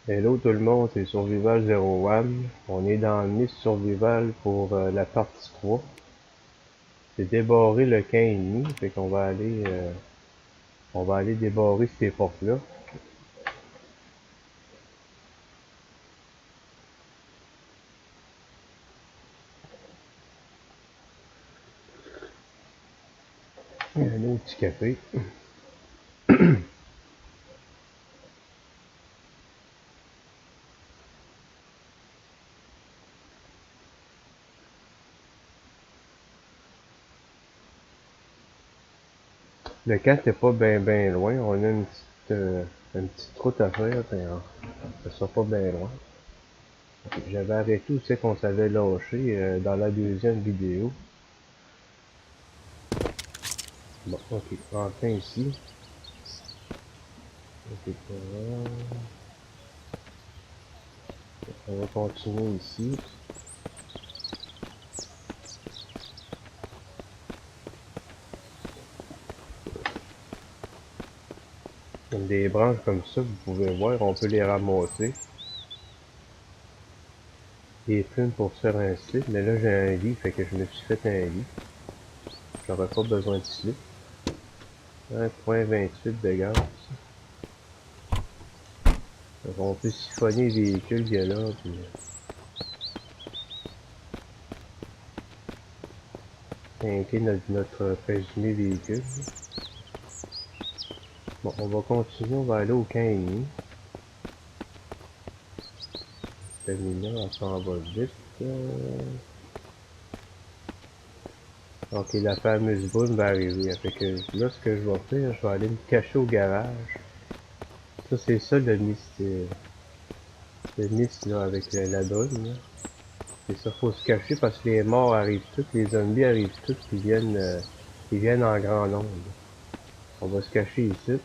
Hello tout le monde, c'est Survival 01. On est dans le Miss Survival pour la partie 3. C'est débarrer le camp ennemi, fait qu'on on va aller débarrer ces portes-là. Un autre petit café. Le camp n'est pas ben loin, on a une petite route à faire, ça sera pas bien loin. J'avais arrêté où c'est qu'on s'avait lâché dans la deuxième vidéo. Bon, ok, enfin ici. Ok, on va continuer ici. Des branches comme ça, vous pouvez voir, on peut les ramasser. Des plumes pour se faire un slip, mais là j'ai un lit, fait que je me suis fait un lit. J'aurais pas besoin de slip. 1.28 de gaz. Donc on peut siphonner les véhicules qu'il y a là, puis tanker notre présumé véhicule. Bon, on va continuer, on va aller au camp ennemi. Stamina, on s'en va vite. Ok, la fameuse boule va arriver. Fait que là, ce que je vais faire, je vais aller me cacher au garage. Ça, c'est ça le mist là, avec la brume. Là. C'est ça, faut se cacher parce que les morts arrivent tous, les zombies arrivent tous, ils viennent en grand nombre. On va se cacher ici.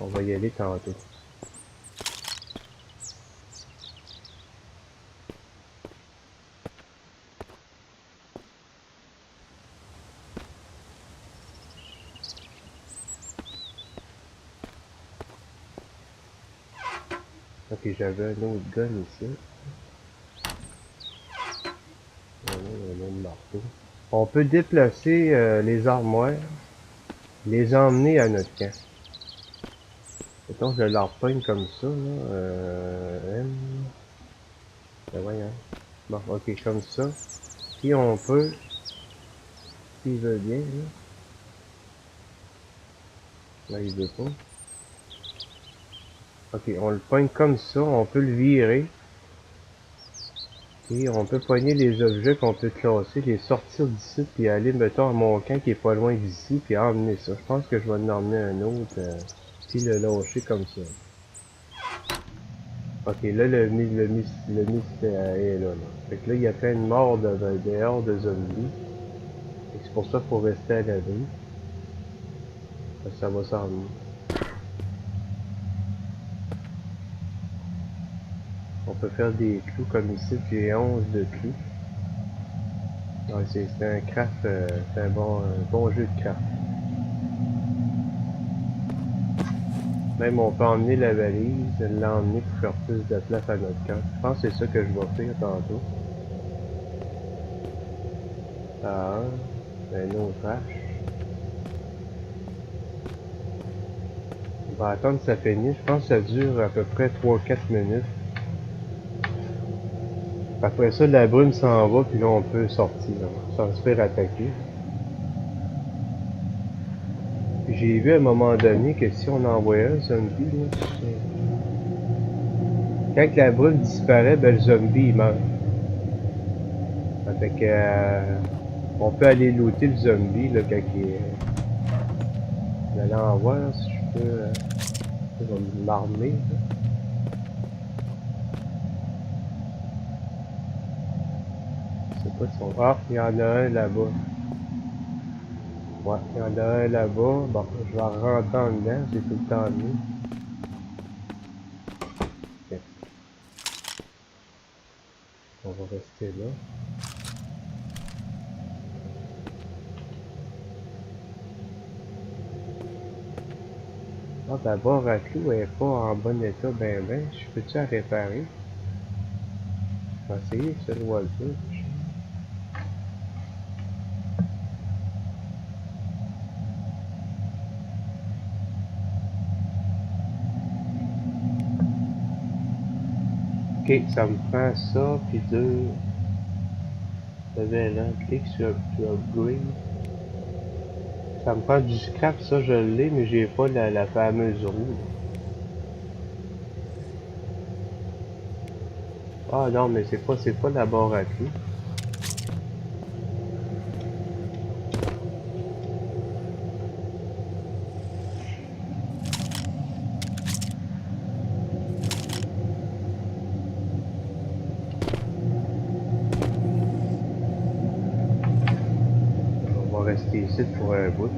On va y aller tantôt. Ok, j'avais un autre gun ici. Un autre marteau. On peut déplacer les armoires, les emmener à notre camp. Mettons, je leur pogne comme ça, là. Ben voyons. Bon, ok, comme ça. Puis on peut, s'il veut bien, là. Là, il veut pas. Ok, on le pogne comme ça, on peut le virer. Et on peut poigner les objets qu'on peut classer, les sortir d'ici, puis aller, mettons, à mon camp qui est pas loin d'ici, puis emmener ça. Je pense que je vais en emmener un autre, puis le lâcher comme ça. Ok, là, le mystère est là, là. Fait que là, il y a plein de morts dehors de zombies. Et c'est pour ça qu'il faut rester à l'abri. Ça va s'en venir. On peut faire des clous comme ici, puis j'ai 11 de clous. Ouais, c'est un craft, c'est un bon jeu de craft. Même on peut emmener la valise, l'emmener pour faire plus de place à notre camp. Je pense que c'est ça que je vais faire tantôt. Ah, un autre hache. On va attendre que ça finisse. Je pense que ça dure à peu près 3-4 minutes. Après ça, la brume s'en va, puis là on peut sortir, sans se faire attaquer. Puis j'ai vu à un moment donné que si on envoyait un zombie, là, quand la brume disparaît, ben le zombie il meurt. Fait que on peut aller looter le zombie là, quand il est. Je vais aller en voir si je peux. Je vais m'armer. Je sais pas si on. Ah, il y en a un là-bas. Ouais, il y en a un là-bas. Bon, je vais rentrer en dedans, j'ai tout le temps mieux. Okay. On va rester là. Ah, la barre à clous elle est pas en bon état, ben. Je peux-tu la réparer? Je vais essayer ce wall-là. Ok, ça me prend ça, puis deux. Level 1, clique sur to upgrade. Ça me prend du scrap, ça je l'ai, mais j'ai pas la fameuse roue. Ah non, mais c'est pas la barre à clous. On va rester ici pour un bout.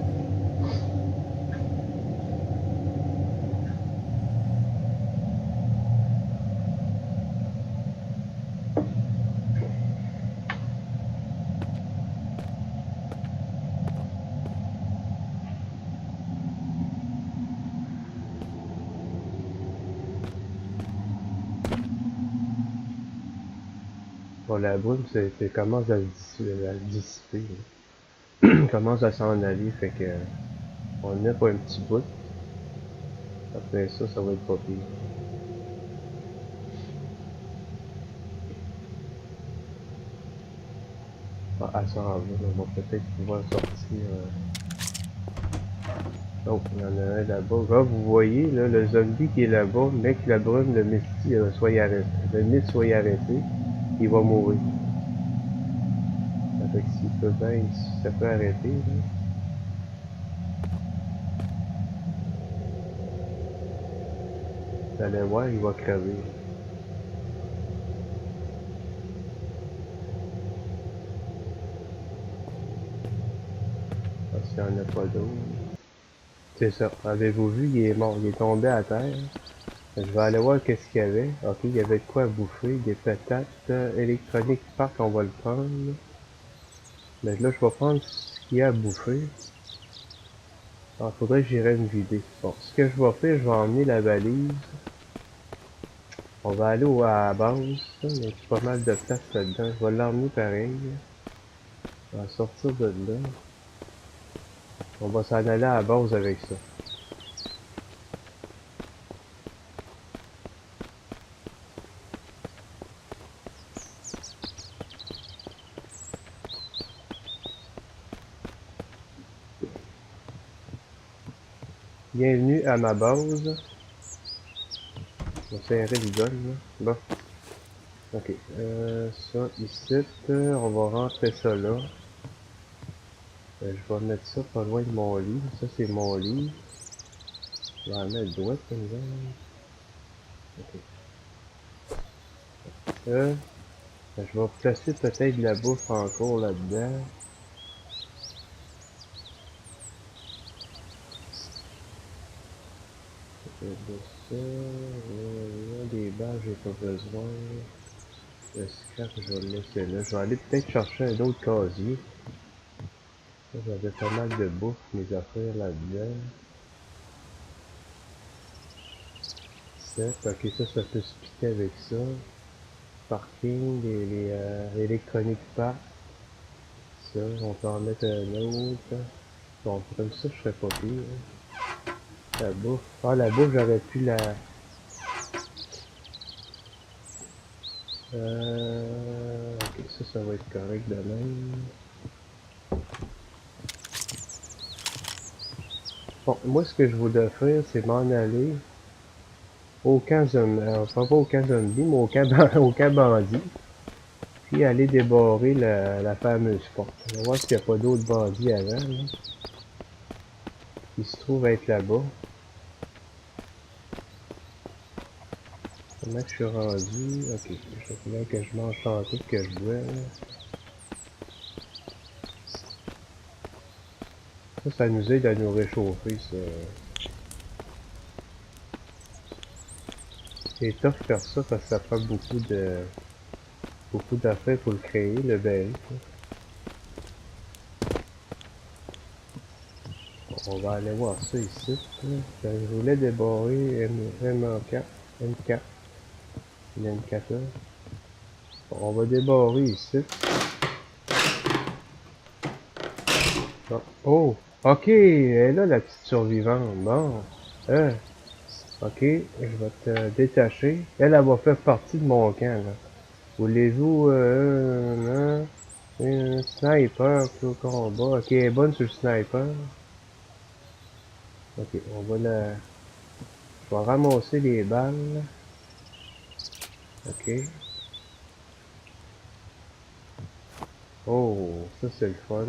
Bon, la brume commence à se dissiper. Commence à s'en aller, fait que on en a pour un petit bout. Après ça, ça va être pas pire. Ah, elle s'en va, on va peut-être pouvoir sortir. Oh, il y en a un là-bas. Là, vous voyez, là, le zombie qui est là-bas, mais que la brume, le mystique soit arrêté. Le mythe soit arrêté, il va mourir. Fait que s'il peut bien, ça peut arrêter, là. Vous allez voir, il va crever. Ah, s'il n'y en a pas d'autres. C'est ça. Avez-vous vu, il est mort. Il est tombé à terre. Je vais aller voir qu'est-ce qu'il y avait. Ok, il y avait de quoi à bouffer. Des patates électroniques Spark, on va le prendre. Mais là, je vais prendre ce qu'il y a à bouffer. Ah, faudrait que j'irai me vider. Bon, ce que je vais faire, je vais emmener la valise. On va aller à la base. Il y a pas mal de place là-dedans. Je vais l'emmener pareil. On va sortir de là. On va s'en aller à la base avec ça. Bienvenue à ma base. On va serrer le gun, là. Bon. Ok. Ça, ici, on va rentrer ça là. Je vais mettre ça pas loin de mon lit. Ça, c'est mon lit. Je vais en mettre droite comme ça. Ok. Je vais placer peut-être de la bouffe encore là-dedans. De ça, des balles, j'ai pas besoin. Le scrap, je vais le laisser là. Je vais aller peut-être chercher un autre casier. J'avais pas mal de bouffe, mes affaires là-dedans. 7, ok, ça peut se piquer avec ça. Parking, les électroniques park. Ça, on peut en mettre un autre. Bon, comme ça, je serais pas pire. La bouffe. Ah, la bouffe, j'aurais pu la... ok, ça va être correct de même. Bon, moi, ce que je voudrais faire, c'est m'en aller au camp zombie, pas au camp zombie, mais au camp bandit, puis aller débarrer la fameuse porte. On va voir s'il n'y a pas d'autres bandits avant, là. Il se trouve être là-bas. Comment je suis rendu? Ok, je voulais que je mange tantôt que je bois, là. Ça nous aide à nous réchauffer, ça. C'est tough faire ça parce que ça prend beaucoup d'affaires pour le créer, le baril. Bon, On va aller voir ça ici. Je voulais débarrer M4, M4, une M4. On va débarrer ici. Bon. Oh! Ok! Elle est là, la petite survivante. Bon. Ok. Je vais te détacher. Elle va faire partie de mon camp, là. Voulez-vous, un sniper au combat? Ok, elle est bonne sur le sniper. Ok, on va la... Je vais ramasser les balles. Ok. Oh, ça c'est le fun.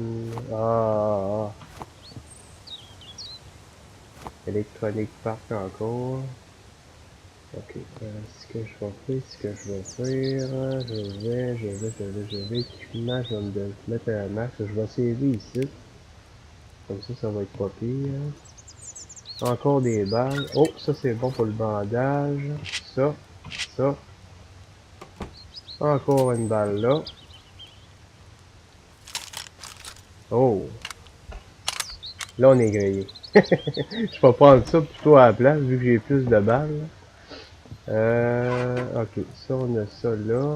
Ah. Electronic Park encore. Ok, ce que je vais faire, je vais, équipement, je vais me mettre un max, je vais saver ici. Comme ça va être pas pire. Encore des balles. Oh, ça c'est bon pour le bandage. Ça, ça. Encore une balle là. Oh, là on est grillé. Je vais prendre ça plutôt à la place vu que j'ai plus de balles. Ok, ça on a ça là.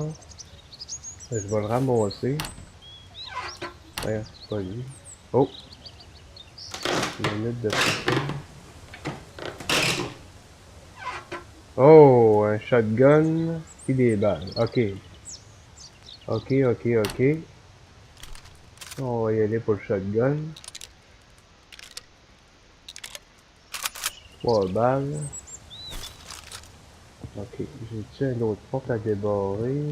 Je vais le ramasser. Ouais, c'est pas lui. Oh, une minute de pression. Oh, un shotgun et des balles. Ok. Ok. On va y aller pour le shotgun. 3 balles. Ok, j'ai-tu une autre porte à débarrer?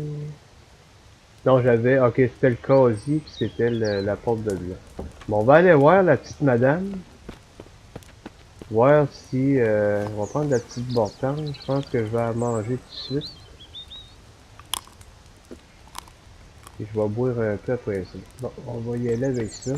Non, j'avais... Ok, c'était le casier, puis c'était la porte de là. Bon, on va aller voir la petite madame. Voir si... on va prendre la petite bortante. Je pense que je vais la manger tout de suite. Et je vais boire un peu après ça. Bon, on va y aller avec ça.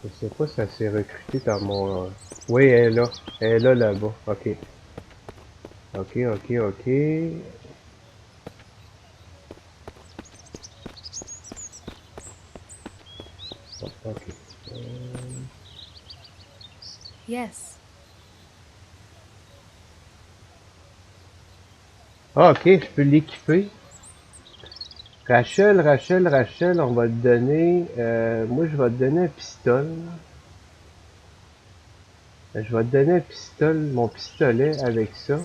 Je sais pas si ça s'est recruté par mon... Oui, elle est là. Elle est là, là-bas. Ok. Ok. Bon, ok. Yes. Ah, ok, je peux l'équiper. Rachel, on va te donner... moi, je vais te donner un pistolet. Je vais te donner un pistolet, mon pistolet avec ça.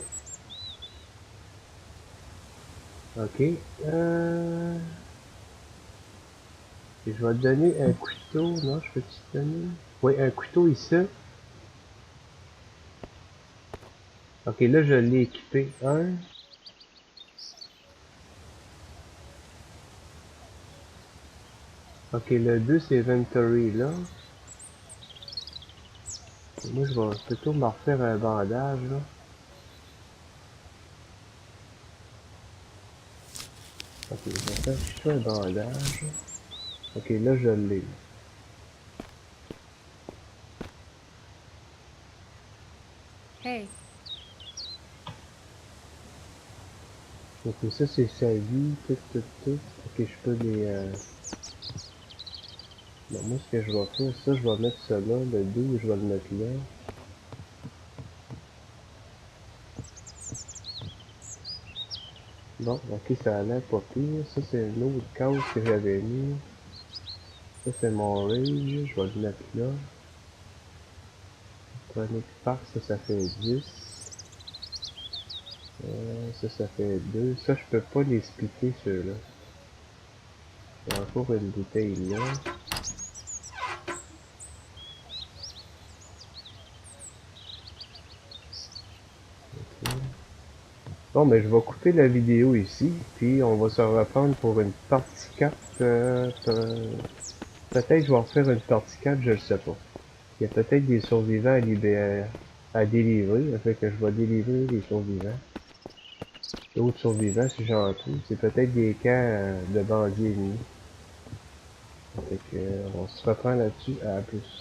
Ok. Et je vais te donner un couteau. Non, je peux te donner... Oui, un couteau ici. Ok, là, je l'ai équipé. Un. Ok, le 2, c'est inventory, là. Moi, je vais plutôt me refaire un bandage, là. Ok, je vais faire juste un bandage. Ok, là, je l'ai. Hey. Ok, ça, c'est sa vie, tout. Ok, je peux les... Bon, moi, ce que je vais faire, ça, je vais mettre ça là, le 2, je vais le mettre là. Bon, ok, ça a l'air pas pire. Ça, c'est une autre case que j'avais mis. Ça, c'est mon rage, je vais le mettre là. Chronic Park, ça fait 10. Ça fait 2. Ça, je peux pas les splitter, ceux-là. Il y a encore une bouteille là. Ok. Bon, mais je vais couper la vidéo ici, puis on va se reprendre pour une partie 4. Peut-être je vais en faire une partie 4, je le sais pas. Il y a peut-être des survivants à délivrer, fait que je vais délivrer les survivants. D'autres survivants, si j'en trouve, c'est peut-être des camps de bandits ennemis. Fait que, on se reprend là-dessus, à plus.